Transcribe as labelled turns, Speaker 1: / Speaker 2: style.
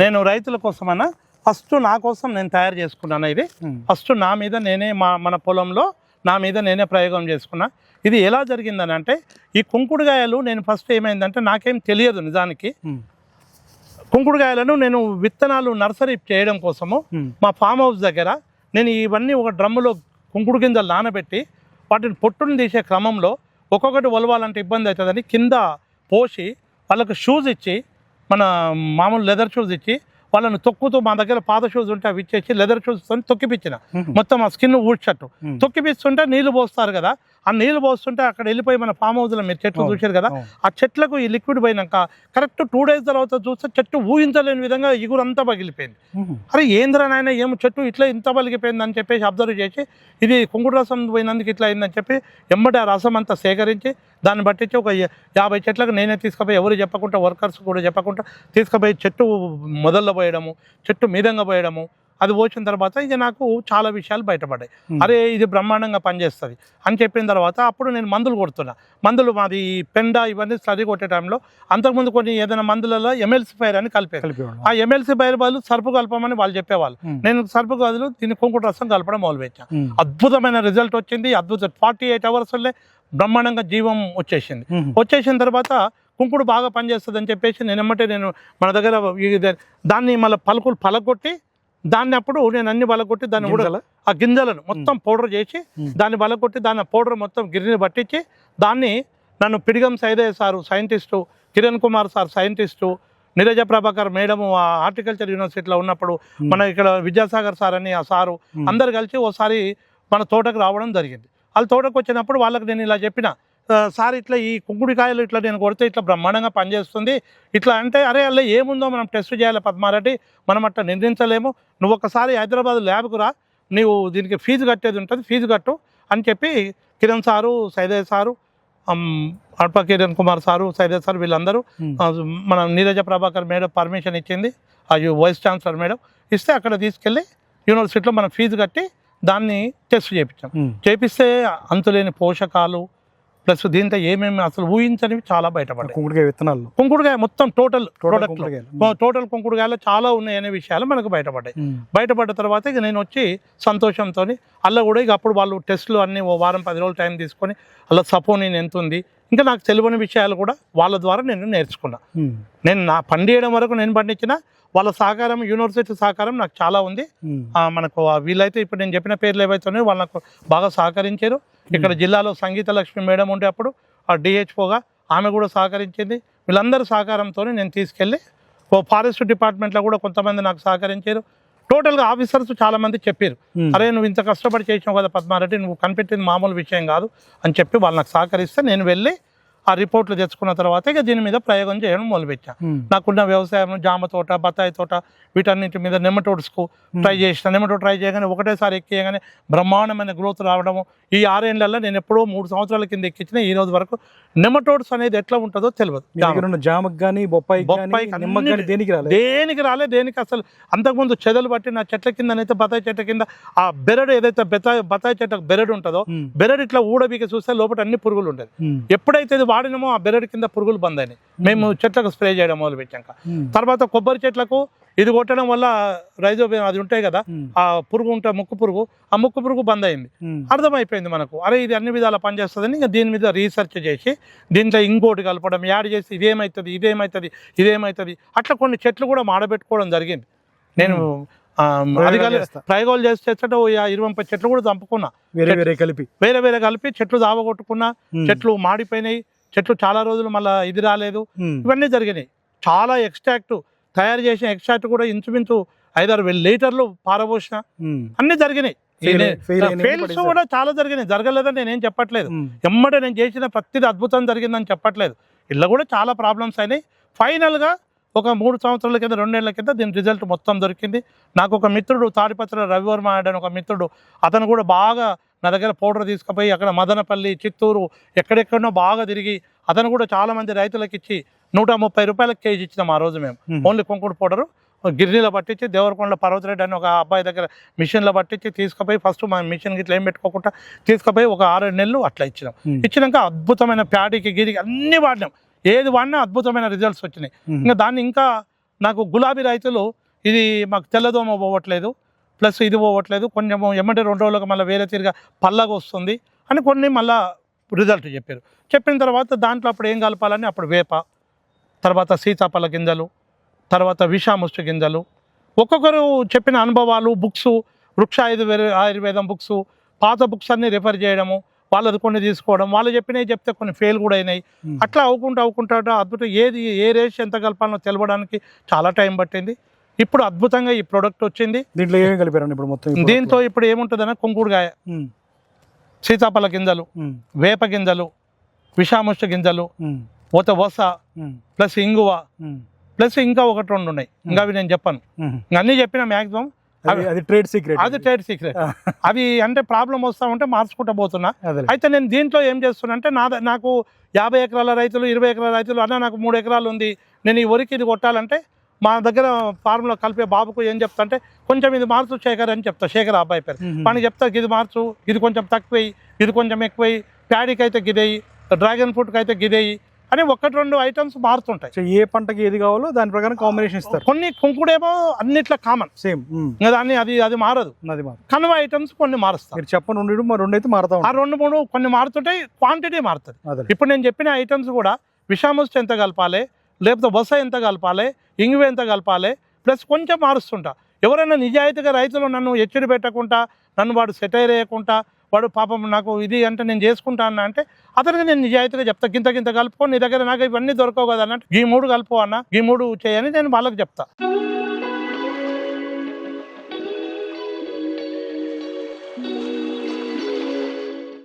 Speaker 1: నేను రైతుల కోసమన్నా ఫస్ట్ నా కోసం నేను తయారు చేసుకున్నాను. ఇది ఫస్ట్ నా మీద నేనే మన పొలంలో నా మీద నేనే ప్రయోగం చేసుకున్నా. ఇది ఎలా జరిగిందని అంటే, ఈ కుంకుడుగాయలు నేను ఫస్ట్ ఏమైందంటే నాకేం తెలియదు నిజానికి. కుంకుడుగాయలను నేను విత్తనాలు నర్సరీ చేయడం కోసము మా ఫామ్ హౌస్ దగ్గర నేను ఇవన్నీ ఒక డ్రమ్ములో కుంకుడు గింజలు నానబెట్టి వాటిని పొట్టును తీసే క్రమంలో ఒక్కొక్కటి ఒలవాలంటే ఇబ్బంది అవుతుందని కింద పోసి వాళ్ళకు షూస్ ఇచ్చి, మన మామూలు లెదర్ షూస్ ఇచ్చి వాళ్ళని తొక్కుతూ, మా దగ్గర పాత షూస్ ఉంటే అవి ఇచ్చేసి లెదర్ షూస్తో తొక్కిపించిన, మొత్తం ఆ స్కిన్ ఊడ్చట్టు తొక్కిపిస్తుంటే నీళ్లు పోస్తారు కదా, ఆ నీళ్లు పోస్తుంటే అక్కడ వెళ్ళిపోయి మన ఫామ్ హౌస్లో మీరు చెట్లు చూశారు కదా, ఆ చెట్లకు ఈ లిక్విడ్ పోయినాక కరెక్ట్ 2 days తర్వాత చూస్తే చెట్టు ఊహించలేని విధంగా ఇగురంతా పగిలిపోయింది. అరే ఏంద్రా నాయన, ఏమో చెట్టు ఇట్లా ఇంత పగిలిపోయింది అని చెప్పేసి అబ్జర్వ్ చేసి, ఇది కుంకుడు రసం పోయినందుకు ఇట్లా అయిందని చెప్పి ఎమ్మటి ఆ రసం అంతా సేకరించి దాన్ని బట్టించి ఒక 50 చెట్లకు నేనే తీసుకుపోయి, ఎవరు చెప్పకుండా, వర్కర్స్ కూడా చెప్పకుండా తీసుకుపోయి చెట్టు మొదల్లో పోయడము, చెట్టు మీదంగా పోయడము. అది పోసిన తర్వాత ఇది నాకు చాలా విషయాలు బయటపడ్డాయి. అరే ఇది బ్రహ్మాండంగా పనిచేస్తుంది అని చెప్పిన తర్వాత అప్పుడు నేను మందులు కొడుతున్నా. మందులు మాది పెండ ఇవన్నీ స్లరీ కొట్టే టైంలో అంతకుముందు కొన్ని ఏదైనా మందులలో ఎమ్ఎల్సీ ఫైర్ అని కలిపేది. ఆ ఎమ్ఎల్సీ ఫైర్ బదులు సర్పు కలపమని వాళ్ళు చెప్పేవాళ్ళు. నేను సర్పు బదులు దీన్ని కుంకుడు రసం కలపడం మొదలుపెట్టాను. అద్భుతమైన రిజల్ట్ వచ్చింది. 48 hours బ్రహ్మాండంగా జీవం వచ్చేసింది. వచ్చేసిన తర్వాత కుంకుడు బాగా పనిచేస్తుంది అని చెప్పేసి నేను మన దగ్గర దాన్ని మళ్ళీ పలుకులు పలగొట్టి దాన్ని అప్పుడు నేను అన్ని బలగొట్టి దాన్ని కూడా ఆ గింజలను మొత్తం పౌడర్ చేసి దాన్ని బలగొట్టి దాన్ని పౌడర్ మొత్తం గిరిని పట్టించి దాన్ని నన్ను Pidigam Saidaiah sir scientist, Kiran Kumar sir scientist, Neeraja Prabhakar madam horticulture యూనివర్సిటీలో ఉన్నప్పుడు మన ఇక్కడ విద్యాసాగర్ సార్ అని ఆ సారు అందరు కలిసి ఓసారి మన తోటకు రావడం జరిగింది. వాళ్ళ తోటకు వచ్చినప్పుడు వాళ్ళకి నేను ఇలా చెప్పిన, సార్ ఇట్లా ఈ కుంకుడికాయలు ఇట్లా నేను కొడితే ఇట్లా బ్రహ్మాండంగా పనిచేస్తుంది ఇట్లా అంటే, అరే అలా ఏముందో మనం టెస్ట్ చేయాలి పద్మారెడ్డి, మనం అట్లా నిర్ణయించలేము, నువ్వు ఒకసారి హైదరాబాద్ ల్యాబ్కు రా, నీవు దీనికి ఫీజు కట్టేది ఉంటుంది, ఫీజు కట్టు అని చెప్పి కిరణ్ సారు, సైదయ్య సారు, అడ్ప కిరణ్ కుమార్ సారు, సైదయ్య సారు వీళ్ళందరూ మన నీరజ ప్రభాకర్ మేడం పర్మిషన్ ఇచ్చింది, అది వైస్ ఛాన్సలర్ మేడం ఇస్తే అక్కడ తీసుకెళ్ళి యూనివర్సిటీలో మనం ఫీజు కట్టి దాన్ని టెస్ట్ చేయించాం. చేపిస్తే అంతులేని పోషకాలు ప్లస్ దీంతో ఏమేమి అసలు ఊహించనివి చాలా బయటపడ్డాయి.
Speaker 2: కుంకుడుకాయ విత్తనాలు,
Speaker 1: కుంకుడుకాయ మొత్తం టోటల్ కుంకుడుకాయలు చాలా ఉన్నాయనే విషయాలు మనకు బయటపడ్డాయి. బయటపడ్డ తర్వాత ఇక నేను వచ్చి సంతోషంతో అలా కూడా ఇక అప్పుడు వాళ్ళు టెస్టులు అన్నీ ఓ వారం 10 రోజులు టైం తీసుకొని అలా సపోనిన్ ఎంత ఉంది, ఇంకా నాకు తెలియని విషయాలు కూడా వాళ్ళ ద్వారా నేను నేర్చుకున్నా. నేను నా పండియడం వరకు నేను పండించిన వాళ్ళ సహకారం, యూనివర్సిటీ సహకారం నాకు చాలా ఉంది. మనకు వీళ్ళైతే ఇప్పుడు నేను చెప్పిన పేర్లు ఏవైతున్నాయో వాళ్ళు నాకు బాగా సహకరించారు. ఇక్కడ జిల్లాలో సంగీత లక్ష్మి మేడం ఉంటే అప్పుడు ఆ డిహెచ్ఓగా ఆమె కూడా సహకరించింది. వీళ్ళందరూ సహకారంతో నేను తీసుకెళ్ళి ఫారెస్ట్ డిపార్ట్మెంట్లో కూడా కొంతమంది నాకు సహకరించారు. టోటల్గా ఆఫీసర్స్ చాలామంది చెప్పారు, అరే నువ్వు ఇంత కష్టపడి చేసినావు కదా పద్మారెడ్డి, నువ్వు కనిపెట్టింది మామూలు విషయం కాదు అని చెప్పి వాళ్ళు నాకు సహకరిస్తే నేను వెళ్ళి ఆ రిపోర్ట్లు తెచ్చుకున్న తర్వాత ఇక దీని మీద ప్రయోగం చేయడం మొదలుపెట్టాను. నాకున్న వ్యవసాయం, జామ తోట, బత్తాయి తోట, వీటన్నిటి మీద నెమటోడ్స్కు ట్రై చేసిన. నెమటోడ్ ట్రై చేయగానే ఒకటేసారి ఎక్కియగానే బ్రహ్మాండమైన గ్రోత్ రావడము. ఈ 6 ఏళ్లలో నేను ఎప్పుడో 3 సంవత్సరాల కింద ఎక్కించిన, ఈ రోజు వరకు నెమటోడ్స్ అనేది ఎట్లా ఉంటుందో తెలియదు.
Speaker 2: జామకు కానీ బొప్పాయి
Speaker 1: దేనికి రాలేదు. దేనికి అసలు అంతకుముందు చెదలు బట్టి నా చెట్ల కిందనైతే బత్తాయి చెట్ల కింద ఆ బెరడు ఏదైతే బత్తాయి చెట్లకు బెరడు ఉంటుందో, బెరడు ఇట్లా ఊడబీకి చూస్తే లోపల అన్ని పురుగులు ఉండేది. ఎప్పుడైతే వాడినమో ఆ బెరడు కింద పురుగులు బంద్ అయినాయి. మేము చెట్లకు స్ప్రే చేయడం మొదలు పెట్టాక తర్వాత కొబ్బరి చెట్లకు ఇది కొట్టడం వల్ల రైజోబియం అది ఉంటాయి కదా, ఆ పురుగు ఉంటే ముక్కు పురుగు, ఆ ముక్కు పురుగు బంద్ అయింది. అర్థమైపోయింది మనకు, అరే ఇది అన్ని విధాలా పనిచేస్తుందని ఇంకా దీని మీద రీసెర్చ్ చేసి దీంట్లో ఇంకోటి కలపడం, యాడ్ చేసి ఇదేమవుతుంది అట్లా కొన్ని చెట్లు కూడా మాడబెట్టుకోవడం జరిగింది. నేను ప్రయోగాలు చేస్తే 20-30 చెట్లు కూడా చంపుకున్నా, వేరే కలిపి చెట్లు దావగొట్టుకున్నా. చెట్లు మాడిపోయినాయి, చెట్లు చాలా రోజులు మళ్ళీ ఇది రాలేదు. ఇవన్నీ జరిగినాయి. చాలా ఎక్స్ట్రాక్ట్ తయారు చేసిన ఎక్స్ట్రాక్ట్ కూడా ఇంచుమించు 5-6 లీటర్లు పారబోసిన, అన్ని జరిగినాయి. ఫెయిల్స్ కూడా చాలా జరిగినాయి. జరగలేదని నేనేం చెప్పట్లేదు, ఎమ్మటే నేను చేసిన ప్రతిదీ అద్భుతం జరిగిందని చెప్పట్లేదు. ఇలా కూడా చాలా ప్రాబ్లమ్స్ అయినాయి. ఫైనల్గా ఒక 3 సంవత్సరాల కింద, 2 ఏళ్ల కింద దీని రిజల్ట్ మొత్తం దొరికింది. నాకు ఒక మిత్రుడు తాడిపత్రి రవివర్మ అని ఒక మిత్రుడు, అతను కూడా బాగా నా దగ్గర పౌడర్ తీసుకుపోయి అక్కడ మదనపల్లి, చిత్తూరు ఎక్కడెక్కడనో బాగా తిరిగి అతను కూడా చాలామంది రైతులకు ఇచ్చి 130 రూపాయలకు కేజీ ఇచ్చినాం ఆ రోజు మేము. ఓన్లీ కుంకుడు పౌడరు గిర్నీలో పట్టించి దేవరకొండలో పర్వతరెడ్డి అని ఒక అబ్బాయి దగ్గర మిషన్లో పట్టించి తీసుకుపోయి ఫస్ట్ మా మిషన్ గిట్లా ఏం పెట్టుకోకుండా తీసుకుపోయి ఒక 6-7 నెలలు అట్లా ఇచ్చినాం. ఇచ్చినాక అద్భుతమైన ప్యాడీకి గిరికి అన్నీ వాడినాం. ఏది వాడినా అద్భుతమైన రిజల్ట్స్ వచ్చినాయి. ఇంకా దాన్ని ఇంకా నాకు గులాబీ రైతులు ఇది మాకు తెల్లదోమ పోవట్లేదు, ప్లస్ ఇది పోవట్లేదు, కొంచెం ఎమ్మటి 2 రోజులకు మళ్ళీ వేరే తిరిగా పల్లగా వస్తుంది అని కొన్ని మళ్ళీ రిజల్ట్ చెప్పారు. చెప్పిన తర్వాత దాంట్లో అప్పుడు ఏం కలపాలని అప్పుడు వేప, తర్వాత సీతాఫల గింజలు, తర్వాత విషాముష్టి గింజలు, ఒక్కొక్కరు చెప్పిన అనుభవాలు, బుక్స్, వృక్ష ఆయుర్వేదం బుక్స్, పాత బుక్స్ అన్ని రిఫర్ చేయడము, వాళ్ళది కొన్ని తీసుకోవడం, వాళ్ళు చెప్పినవి చెప్తే కొన్ని ఫెయిల్ కూడా అయినాయి. అట్లా అవుకుంటా అద్భుతం ఏది ఏ రేష్ ఎంత కలపాలో తెలవడానికి చాలా టైం పట్టింది. ఇప్పుడు అద్భుతంగా ఈ ప్రోడక్ట్ వచ్చింది.
Speaker 2: దీంట్లో ఏమేమి కలిపారండి ఇప్పుడు మొత్తం?
Speaker 1: దీంతో ఇప్పుడు ఏముంటుందన్నా కుంకుడుగాయ, సీతాఫల గింజలు, వేప గింజలు, విషాముష్టి గింజలు, వస, ప్లస్ ఇంగువ, ప్లస్ ఇంకా 1-2 ఉన్నాయి. ఇంకా అవి నేను చెప్పాను, అన్నీ చెప్పిన మ్యాక్సిమం
Speaker 2: అది ట్రేడ్ సీక్రెట్.
Speaker 1: అది ట్రేడ్ సీక్రెట్. అవి అంటే ప్రాబ్లం వస్తా ఉంటే మార్చుకుంటూ పోతున్నా. అయితే నేను దీంట్లో ఏం చేస్తున్నా అంటే నాకు 50 ఎకరాల రైతులు, 20 ఎకరాల రైతులు, అన్న నాకు 3 ఎకరాలు ఉంది, నేను ఈ వరికి ఇది కొట్టాలంటే మా దగ్గర ఫార్ములా కలిపే బాబుకు ఏం చెప్తా అంటే కొంచెం ఇది మార్చు శేఖర్ అని చెప్తా. శేఖర్ అబ్బాయి పేరు. పని చెప్తా ఇది మార్చు, ఇది కొంచెం తక్కువై, ఇది కొంచెం ఎక్కువై, ప్యాడీకి అయితే గిదేయి, డ్రాగన్ ఫ్రూట్కి అయితే గిదేయి అని 1-2 ఐటమ్స్ మారుతుంటాయి.
Speaker 2: ఏ పంటకి ఏది కావాలో దాని ప్రకారం కాంబినేషన్ ఇస్తారు.
Speaker 1: కొన్ని కుంకుడేమో అన్నిట్లో కామన్ సేమ్, ఇంకా దాన్ని అది మారదు. కనుమ ఐటమ్స్ కొన్ని మారుస్తారు.
Speaker 2: మీరు చెప్పండి 2 అయితే మారుతా,
Speaker 1: ఆ 2-3 కొన్ని మారుతుంటాయి, క్వాంటిటీ మారుతుంది. ఇప్పుడు నేను చెప్పిన ఐటమ్స్ కూడా విషాముష్టి ఎంత కలపాలి, లేకపోతే వస ఎంత కలపాలి, ఇంగువ ఎంత కలపాలి, ప్లస్ కొంచెం మారుస్తుంటా. ఎవరైనా నిజాయితీగా రైతులు నన్ను ఎచ్చడి పెట్టకుండా, నన్ను వాడు సెటైర్ వేయకుండా, వాడు పాపం నాకు ఇది అంటే నేను చేసుకుంటా అన్న అంటే అతనికి నేను నిజాయితీగా చెప్తా, గింత కలుపుకో, నీ దగ్గర నాకు ఇవన్నీ దొరకవు కదా అన్నట్టు, ఈ 3 కలుపు అన్న, ఈ 3 చేయని నేను వాళ్ళకి చెప్తా.